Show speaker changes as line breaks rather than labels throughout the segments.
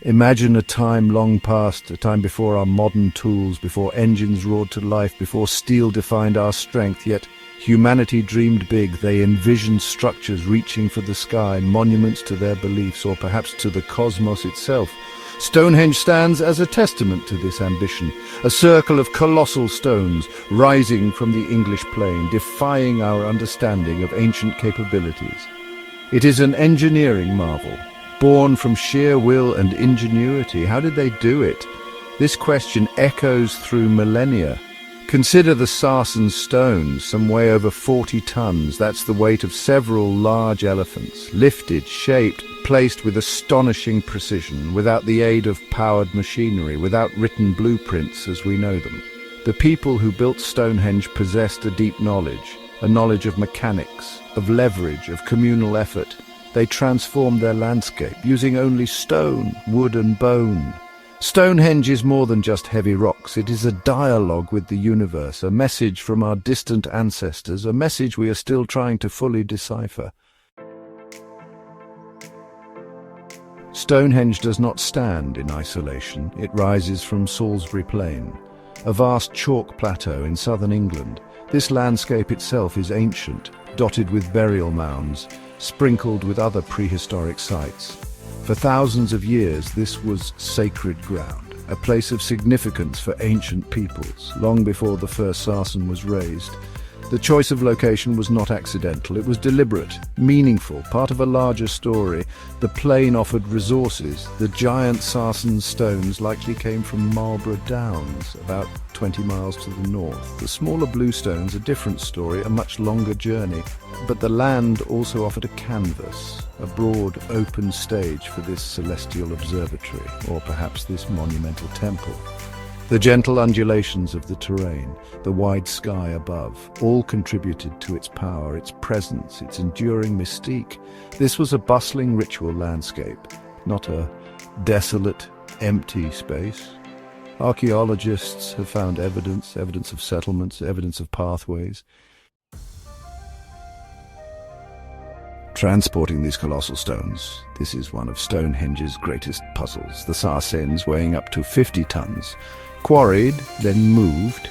Imagine a time long past, a time before our modern tools, before engines roared to life, before steel defined our strength, yet humanity dreamed big. They envisioned structures reaching for the sky, monuments to their beliefs, or perhaps to the cosmos itself. Stonehenge stands as a testament to this ambition, a circle of colossal stones rising from the English plain, defying our understanding of ancient capabilities. It is an engineering marvel, born from sheer will and ingenuity. How did they do it? This question echoes through millennia. Consider the Sarsen stones, some weigh over 40 tons. That's the weight of several large elephants, lifted, shaped, placed with astonishing precision, without the aid of powered machinery, without written blueprints as we know them. The people who built Stonehenge possessed a deep knowledge, a knowledge of mechanics, of leverage, of communal effort. They transformed their landscape, using only stone, wood and bone. Stonehenge is more than just heavy rocks. It is a dialogue with the universe, a message from our distant ancestors, a message we are still trying to fully decipher. Stonehenge does not stand in isolation. It rises from Salisbury Plain, a vast chalk plateau in southern England. This landscape itself is ancient, dotted with burial mounds, sprinkled with other prehistoric sites. For thousands of years, this was sacred ground, a place of significance for ancient peoples, long before the first Sarsen was raised. The choice of location was not accidental. It was deliberate, meaningful, part of a larger story. The plain offered resources. The giant Sarsen stones likely came from Marlborough Downs, about 20 miles to the north. The smaller blue stones, a different story, a much longer journey. But the land also offered a canvas, a broad, open stage for this celestial observatory, or perhaps this monumental temple. The gentle undulations of the terrain, the wide sky above, all contributed to its power, its presence, its enduring mystique. This was a bustling ritual landscape, not a desolate, empty space. Archaeologists have found evidence of settlements, evidence of pathways. Transporting these colossal stones, this is one of Stonehenge's greatest puzzles. The Sarsens, weighing up to 50 tons, quarried, then moved.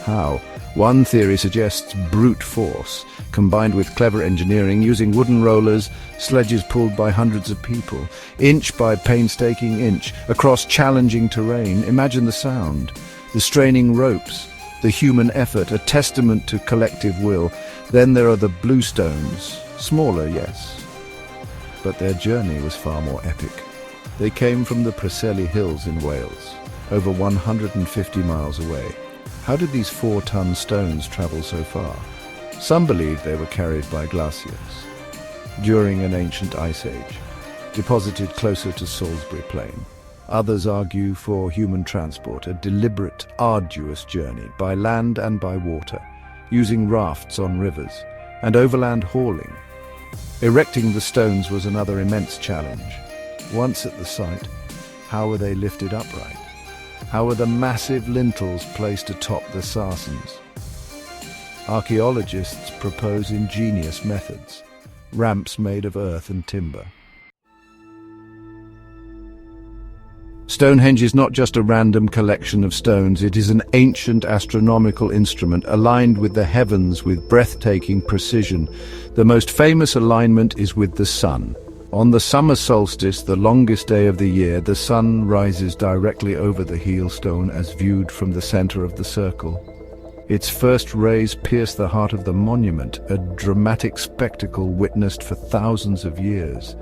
How? One theory suggests brute force, combined with clever engineering, using wooden rollers, sledges pulled by hundreds of people, inch by painstaking inch, across challenging terrain. Imagine the sound, the straining ropes, the human effort, a testament to collective will. Then there are the blue stones, smaller, yes, but their journey was far more epic. They came from the Preseli Hills in Wales, over 150 miles away. How did these 4-ton stones travel so far? Some believe they were carried by glaciers during an ancient ice age, deposited closer to Salisbury Plain. Others argue for human transport, a deliberate, arduous journey by land and by water, using rafts on rivers, and overland hauling. Erecting the stones was another immense challenge. Once at the site, how were they lifted upright? How were the massive lintels placed atop the Sarsens? Archaeologists propose ingenious methods, ramps made of earth and timber. Stonehenge is not just a random collection of stones, it is an ancient astronomical instrument aligned with the heavens with breathtaking precision. The most famous alignment is with the sun. On the summer solstice, the longest day of the year, the sun rises directly over the heel stone as viewed from the center of the circle. Its first rays pierce the heart of the monument, a dramatic spectacle witnessed for thousands of years.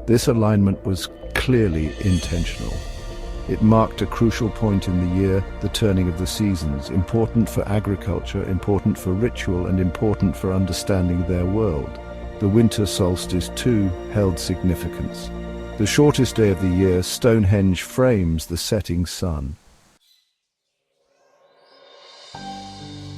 This alignment was clearly intentional. It marked a crucial point in the year, the turning of the seasons, important for agriculture, important for ritual, and important for understanding their world. The winter solstice, too, held significance. The shortest day of the year, Stonehenge frames the setting sun.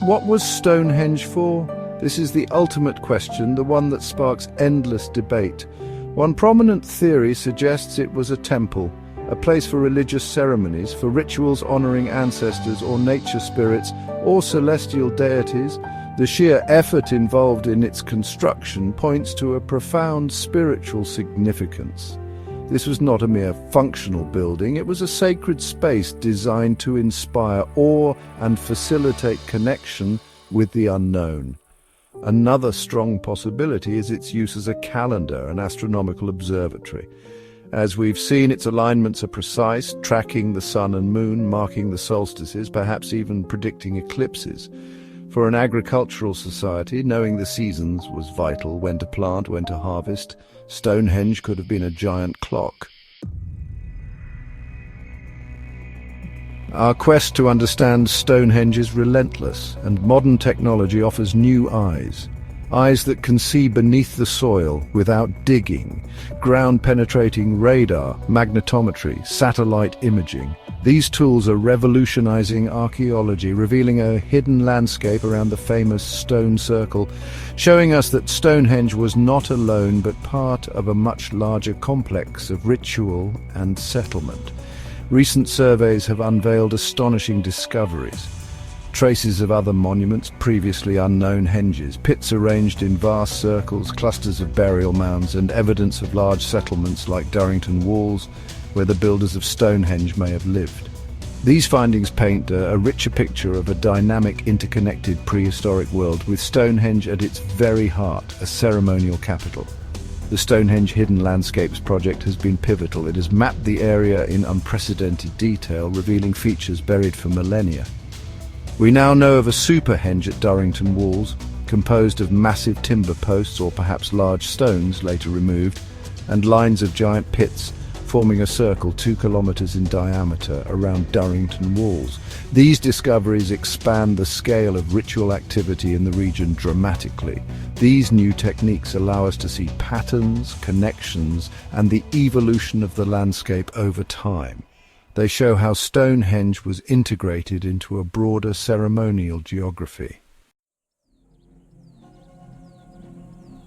What was Stonehenge for? This is the ultimate question, the one that sparks endless debate. One prominent theory suggests it was a temple, a place for religious ceremonies, for rituals honoring ancestors or nature spirits or celestial deities. The sheer effort involved in its construction points to a profound spiritual significance. This was not a mere functional building, it was a sacred space designed to inspire awe and facilitate connection with the unknown. Another strong possibility is its use as a calendar, an astronomical observatory. As we've seen, its alignments are precise, tracking the sun and moon, marking the solstices, perhaps even predicting eclipses. For an agricultural society, knowing the seasons was vital, when to plant, when to harvest. Stonehenge could have been a giant clock. Our quest to understand Stonehenge is relentless, and modern technology offers new eyes. Eyes that can see beneath the soil without digging, ground-penetrating radar, magnetometry, satellite imaging. These tools are revolutionizing archaeology, revealing a hidden landscape around the famous stone circle, showing us that Stonehenge was not alone but part of a much larger complex of ritual and settlement. Recent surveys have unveiled astonishing discoveries. Traces of other monuments, previously unknown henges, pits arranged in vast circles, clusters of burial mounds, and evidence of large settlements like Durrington Walls, where the builders of Stonehenge may have lived. These findings paint a richer picture of a dynamic, interconnected prehistoric world, with Stonehenge at its very heart, a ceremonial capital. The Stonehenge Hidden Landscapes project has been pivotal. It has mapped the area in unprecedented detail, revealing features buried for millennia. We now know of a superhenge at Durrington Walls, composed of massive timber posts or perhaps large stones later removed, and lines of giant pits forming a circle 2 kilometers in diameter around Durrington Walls. These discoveries expand the scale of ritual activity in the region dramatically. These new techniques allow us to see patterns, connections, and the evolution of the landscape over time. They show how Stonehenge was integrated into a broader ceremonial geography.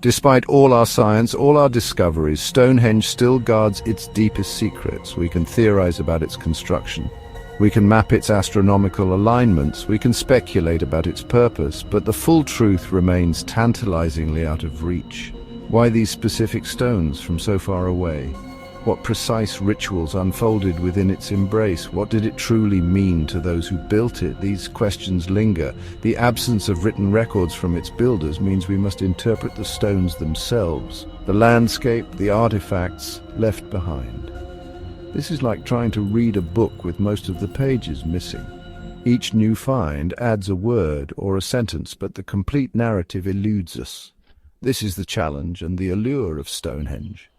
Despite all our science, all our discoveries, Stonehenge still guards its deepest secrets. We can theorize about its construction. We can map its astronomical alignments. We can speculate about its purpose, but the full truth remains tantalizingly out of reach. Why these specific stones from so far away? What precise rituals unfolded within its embrace? What did it truly mean to those who built it? These questions linger. The absence of written records from its builders means we must interpret the stones themselves, the landscape, the artifacts left behind. This is like trying to read a book with most of the pages missing. Each new find adds a word or a sentence, but the complete narrative eludes us. This is the challenge and the allure of Stonehenge.